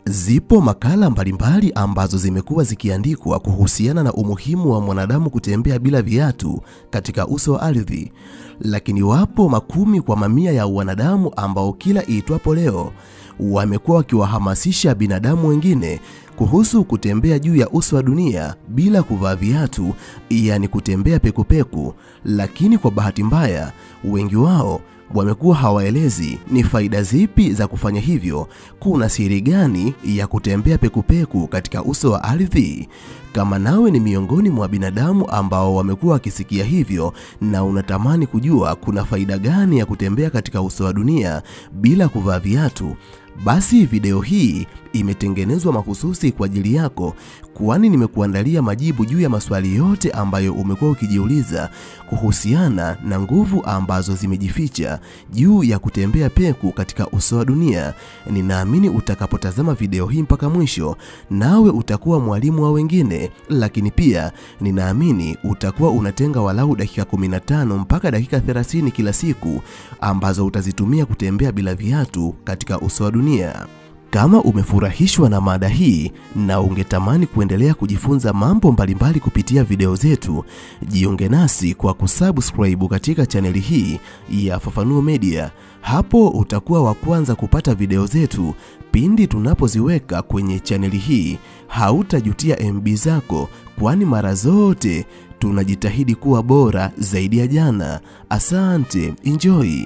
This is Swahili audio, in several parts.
Zipo makala mbalimbali ambazo zimekuwa zikiandikwa kuhusiana na umuhimu wa mwanadamu kutembea bila viatu katika uso wa ardhi, lakini wapo makumi kwa mamia ya wanadamu ambao kila iitwapo leo wamekuwa wakiwahamasisha binadamu wengine kuhusu kutembea juu ya uso wa dunia bila kuvaa viatu, yani kutembea pekupeku. Lakini kwa bahati mbaya, wengi wao wamekuwa hawaelezi ni faida zipi za kufanya hivyo. Kuna siri gani ya kutembea pekupeku katika uso wa ardhi? Kama nawe ni miongoni mwa binadamu ambao wamekuwa wakisikia hivyo na unatamani kujua kuna faida gani ya kutembea katika uso wa dunia bila kuvaa viatu, basi video hii imetengenezwa mahususi kwa ajili yako, kwani nimekuandalia majibu juu ya maswali yote ambayo umekuwa ukijiuliza kuhusiana na nguvu ambazo zimejificha juu ya kutembea peku katika uso wa dunia. Ninaamini utakapotazama video hii mpaka mwisho, nawe utakuwa mwalimu wa wengine, lakini pia ninaamini utakuwa unatenga walau dakika 15 mpaka dakika 30 kila siku ambazo utazitumia kutembea bila viatu katika uso wa dunia. Kama umefurahishwa na mada hii na ungetamani kuendelea kujifunza mambo mbalimbali kupitia video zetu, jiunge nasi kwa kusubscribe katika chaneli hii ya Fafanuo Media. Hapo utakuwa wa kwanza kupata video zetu pindi tunapoziweka kwenye chaneli hii. Hautajutia MB zako, kwani mara zote tunajitahidi kuwa bora zaidi ya jana. Asante, enjoy.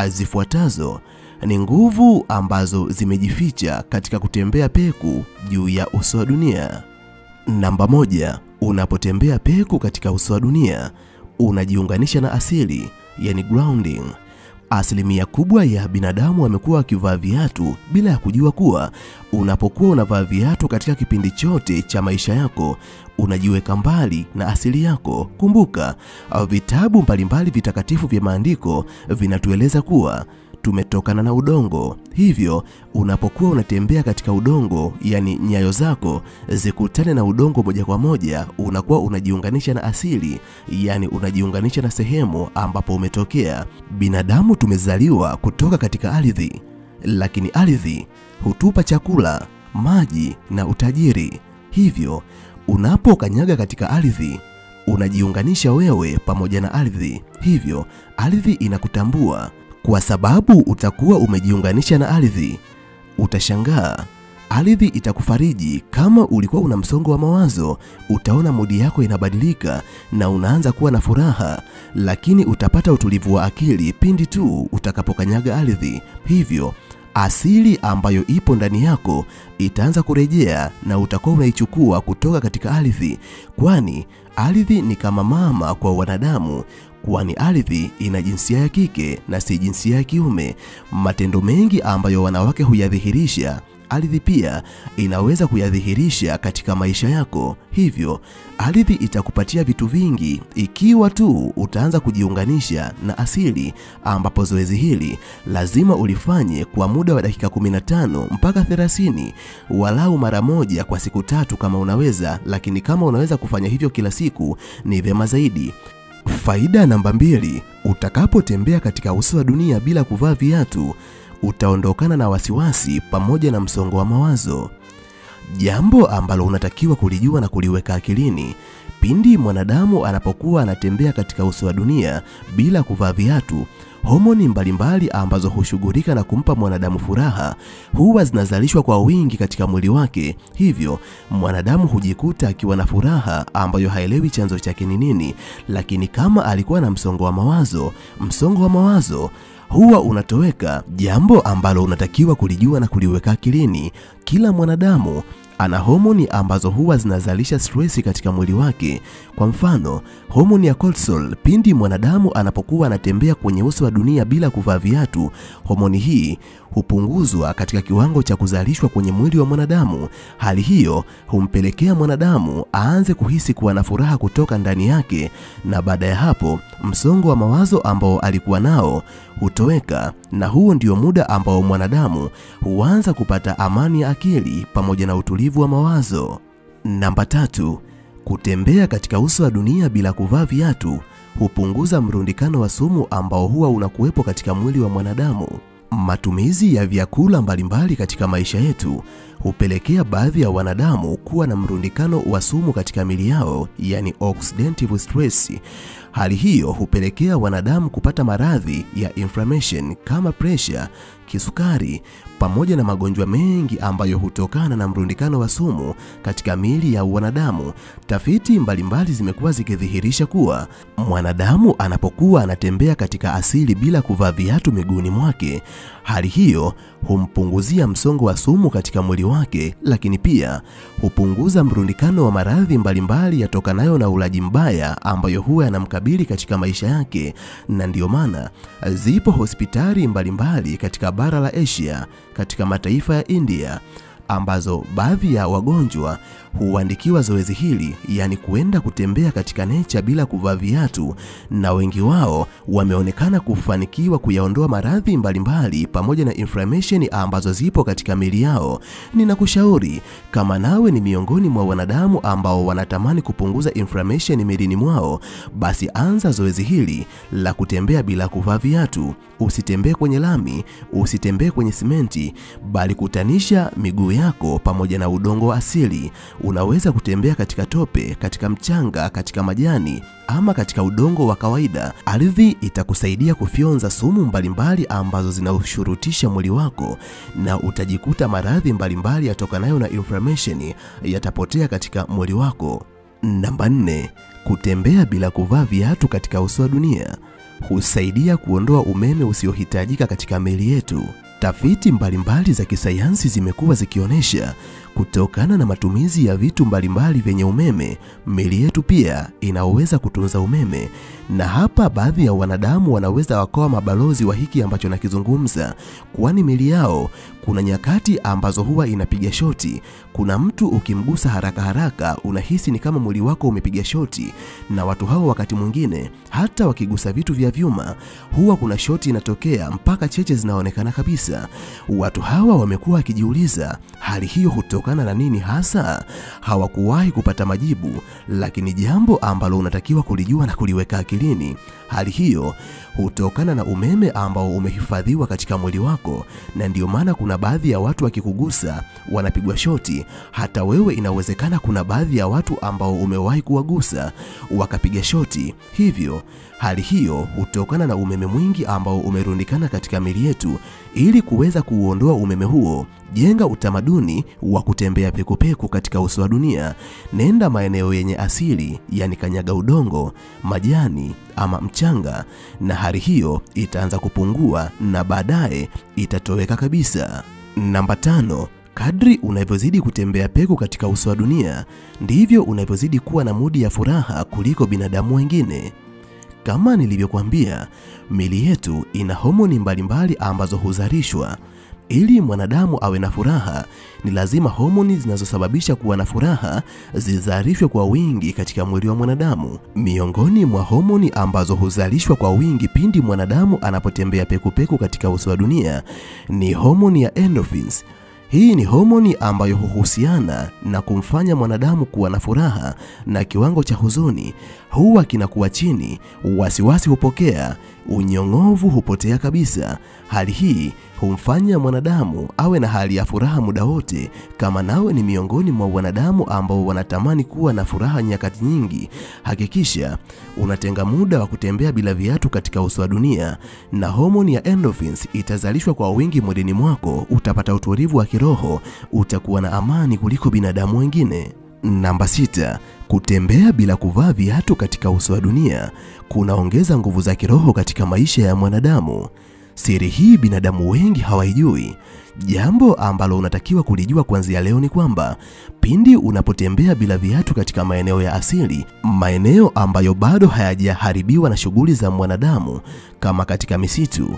Zifuatazo ni nguvu ambazo zimejificha katika kutembea peku juu ya uso wa dunia. Namba 1, unapotembea peku katika uso wa dunia, unajiunganisha na asili, yani grounding. Asilimia kubwa ya binadamu wamekuwa wakivaa viatu bila ya kujua kuwa unapokuwa unavaa viatu katika kipindi chote cha maisha yako, unajiweka mbali na asili yako. Kumbuka, vitabu mbalimbali vitakatifu vya maandiko vinatueleza kuwa tumetokana na udongo. Hivyo unapokuwa unatembea katika udongo, yani nyayo zako zikutane na udongo moja kwa moja, unakuwa unajiunganisha na asili, yani unajiunganisha na sehemu ambapo umetokea. Binadamu tumezaliwa kutoka katika ardhi, lakini ardhi hutupa chakula, maji na utajiri. Hivyo unapokanyaga katika ardhi, unajiunganisha wewe pamoja na ardhi. Hivyo ardhi inakutambua. Kwa sababu utakuwa umejiunganisha na ardhi, utashangaa ardhi itakufariji. Kama ulikuwa una msongo wa mawazo, utaona mudi yako inabadilika na unaanza kuwa na furaha, lakini utapata utulivu wa akili pindi tu utakapokanyaga ardhi. Hivyo asili ambayo ipo ndani yako itaanza kurejea na utakuwa unaichukua kutoka katika ardhi, kwani ardhi ni kama mama kwa wanadamu, kwani ardhi ina jinsia ya kike na si jinsia ya kiume. Matendo mengi ambayo wanawake huyadhihirisha, ardhi pia inaweza kuyadhihirisha katika maisha yako. Hivyo ardhi itakupatia vitu vingi ikiwa tu utaanza kujiunganisha na asili, ambapo zoezi hili lazima ulifanye kwa muda wa dakika 15 mpaka 30, walau mara moja kwa siku 3 kama unaweza, lakini kama unaweza kufanya hivyo kila siku ni vyema zaidi. Faida namba 2, utakapotembea katika uso wa dunia bila kuvaa viatu, utaondokana na wasiwasi pamoja na msongo wa mawazo. Jambo ambalo unatakiwa kulijua na kuliweka akilini, pindi mwanadamu anapokuwa anatembea katika uso wa dunia bila kuvaa viatu, homoni mbalimbali ambazo hushughulika na kumpa mwanadamu furaha huwa zinazalishwa kwa wingi katika mwili wake. Hivyo mwanadamu hujikuta akiwa na furaha ambayo haelewi chanzo chake ni nini. Lakini kama alikuwa na msongo wa mawazo huwa unatoweka. Jambo ambalo unatakiwa kulijua na kuliweka akilini, kila mwanadamu ana homoni ambazo huwa zinazalisha stress katika mwili wake. Kwa mfano, homoni ya cortisol pindi mwanadamu anapokuwa anatembea kwenye uso wa dunia bila kuvaa viatu, homoni hii hupunguzwa katika kiwango cha kuzalishwa kwenye mwili wa mwanadamu. Hali hiyo humpelekea mwanadamu aanze kuhisi kuwa na furaha kutoka ndani yake, na baada ya hapo msongo wa mawazo ambao alikuwa nao hutoweka, na huo ndio muda ambao mwanadamu huanza kupata amani ya akili pamoja na utulivu wa mawazo. Namba 3, kutembea katika uso wa dunia bila kuvaa viatu hupunguza mrundikano wa sumu ambao huwa unakuwepo katika mwili wa mwanadamu. Matumizi ya vyakula mbalimbali katika maisha yetu hupelekea baadhi ya wanadamu kuwa na mrundikano wa sumu katika miili yao, yani oxidative stress. Hali hiyo hupelekea wanadamu kupata maradhi ya inflammation kama pressure, kisukari, pamoja na magonjwa mengi ambayo hutokana na mrundikano wa sumu katika miili ya wanadamu. Tafiti mbalimbali zimekuwa zikidhihirisha kuwa mwanadamu anapokuwa anatembea katika asili bila kuvaa viatu miguuni mwake, hali hiyo humpunguzia msongo wa sumu katika mwili wake, lakini pia hupunguza mrundikano wa maradhi mbalimbali yatokanayo na ulaji mbaya ambayo huwa yanamkabili katika maisha yake. Na ndio maana zipo hospitali mbalimbali katika bara la Asia, katika mataifa ya India, ambazo baadhi ya wagonjwa huandikiwa zoezi hili, yani kuenda kutembea katika nature bila kuvaa viatu, na wengi wao wameonekana kufanikiwa kuyaondoa maradhi mbalimbali pamoja na inflammation ambazo zipo katika miili yao. Ninakushauri kama nawe ni miongoni mwa wanadamu ambao wanatamani kupunguza inflammation miilini mwao, basi anza zoezi hili la kutembea bila kuvaa viatu. Usitembee kwenye lami, usitembee kwenye simenti, bali kutanisha miguu yako pamoja na udongo asili. Unaweza kutembea katika tope, katika mchanga, katika majani, ama katika udongo wa kawaida. Ardhi itakusaidia kufyonza sumu mbalimbali ambazo zinaushurutisha mwili wako, na utajikuta maradhi mbalimbali yatokanayo na inflammation yatapotea katika mwili wako. Namba 4, kutembea bila kuvaa viatu katika uso wa dunia husaidia kuondoa umeme usiohitajika katika miili yetu. Tafiti mbalimbali za kisayansi zimekuwa zikionyesha kutokana na matumizi ya vitu mbalimbali vyenye umeme, miili yetu pia inaweza kutunza umeme. Na hapa baadhi ya wanadamu wanaweza wakawa mabalozi wa hiki ambacho nakizungumza, kwani miili yao kuna nyakati ambazo huwa inapiga shoti. Kuna mtu ukimgusa haraka haraka unahisi ni kama mwili wako umepiga shoti, na watu hao wakati mwingine hata wakigusa vitu vya vyuma huwa kuna shoti inatokea mpaka cheche zinaonekana kabisa. Watu hawa wamekuwa wakijiuliza hali hiyo hutokana na nini hasa? Hawakuwahi kupata majibu, lakini jambo ambalo unatakiwa kulijua na kuliweka akilini, hali hiyo hutokana na umeme ambao umehifadhiwa katika mwili wako. Na ndio maana kuna baadhi ya watu wakikugusa wanapigwa shoti. Hata wewe inawezekana kuna baadhi ya watu ambao umewahi kuwagusa wakapiga shoti. Hivyo hali hiyo hutokana na umeme mwingi ambao umerundikana katika miili yetu. Ili kuweza kuuondoa umeme huo, jenga utamaduni wa kutembea pekupeku katika uso wa dunia. Nenda maeneo yenye asili, yani kanyaga udongo, majani ama mchanga, na hali hiyo itaanza kupungua na baadaye itatoweka kabisa. Namba 5, kadri unavyozidi kutembea peku katika uso wa dunia, ndivyo unavyozidi kuwa na mudi ya furaha kuliko binadamu wengine. Kama nilivyokuambia, miili yetu ina homoni mbalimbali ambazo huzalishwa. Ili mwanadamu awe na furaha, ni lazima homoni zinazosababisha kuwa na furaha zizalishwe kwa wingi katika mwili wa mwanadamu. Miongoni mwa homoni ambazo huzalishwa kwa wingi pindi mwanadamu anapotembea pekupeku katika uso wa dunia ni homoni ya endorphins. Hii ni homoni ambayo huhusiana na kumfanya mwanadamu kuwa na furaha, na kiwango cha huzuni huwa kinakuwa chini, wasiwasi hupokea, unyong'ovu hupotea kabisa. Hali hii humfanya mwanadamu awe na hali ya furaha muda wote. Kama nawe ni miongoni mwa wanadamu ambao wanatamani kuwa na furaha nyakati nyingi, hakikisha unatenga muda wa kutembea bila viatu katika uso wa dunia, na homoni ya endorphins itazalishwa kwa wingi mwilini mwako. Utapata utulivu wa kiroho, utakuwa na amani kuliko binadamu wengine. Namba 6, kutembea bila kuvaa viatu katika uso wa dunia kunaongeza nguvu za kiroho katika maisha ya mwanadamu. Siri hii binadamu wengi hawaijui. Jambo ambalo unatakiwa kulijua kuanzia leo ni kwamba pindi unapotembea bila viatu katika maeneo ya asili, maeneo ambayo bado hayajaharibiwa na shughuli za mwanadamu, kama katika misitu,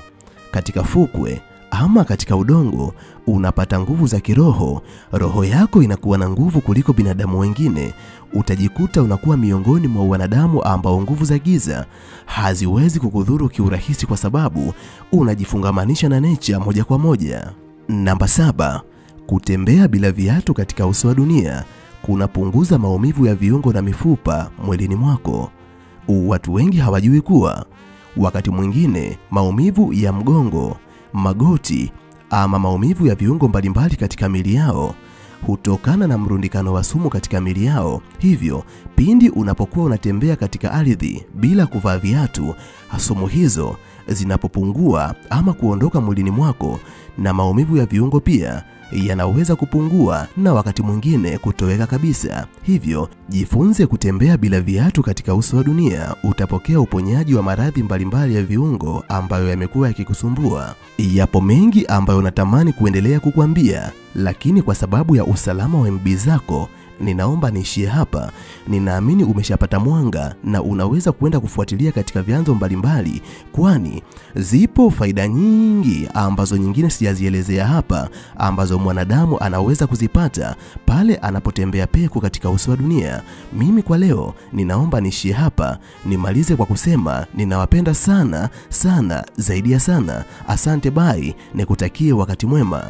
katika fukwe ama katika udongo, unapata nguvu za kiroho. Roho yako inakuwa na nguvu kuliko binadamu wengine. Utajikuta unakuwa miongoni mwa wanadamu ambao nguvu za giza haziwezi kukudhuru kiurahisi, kwa sababu unajifungamanisha na nature moja kwa moja. Namba 7, kutembea bila viatu katika uso wa dunia kunapunguza maumivu ya viungo na mifupa mwilini mwako. Watu wengi hawajui kuwa wakati mwingine maumivu ya mgongo, magoti ama maumivu ya viungo mbalimbali katika miili yao hutokana na mrundikano wa sumu katika miili yao. Hivyo, pindi unapokuwa unatembea katika ardhi bila kuvaa viatu, sumu hizo zinapopungua ama kuondoka mwilini mwako, na maumivu ya viungo pia yanaweza kupungua na wakati mwingine kutoweka kabisa. Hivyo, jifunze kutembea bila viatu katika uso wa dunia, utapokea uponyaji wa maradhi mbalimbali ya viungo ambayo yamekuwa yakikusumbua. Yapo mengi ambayo natamani kuendelea kukuambia, lakini kwa sababu ya usalama wa MB zako, ninaomba niishie hapa. Ninaamini umeshapata mwanga na unaweza kwenda kufuatilia katika vyanzo mbalimbali, kwani zipo faida nyingi ambazo nyingine sijazielezea hapa, ambazo mwanadamu anaweza kuzipata pale anapotembea peku katika uso wa dunia. Mimi kwa leo ninaomba niishie hapa, nimalize kwa kusema ninawapenda sana sana zaidi ya sana. Asante, bye, nikutakie wakati mwema.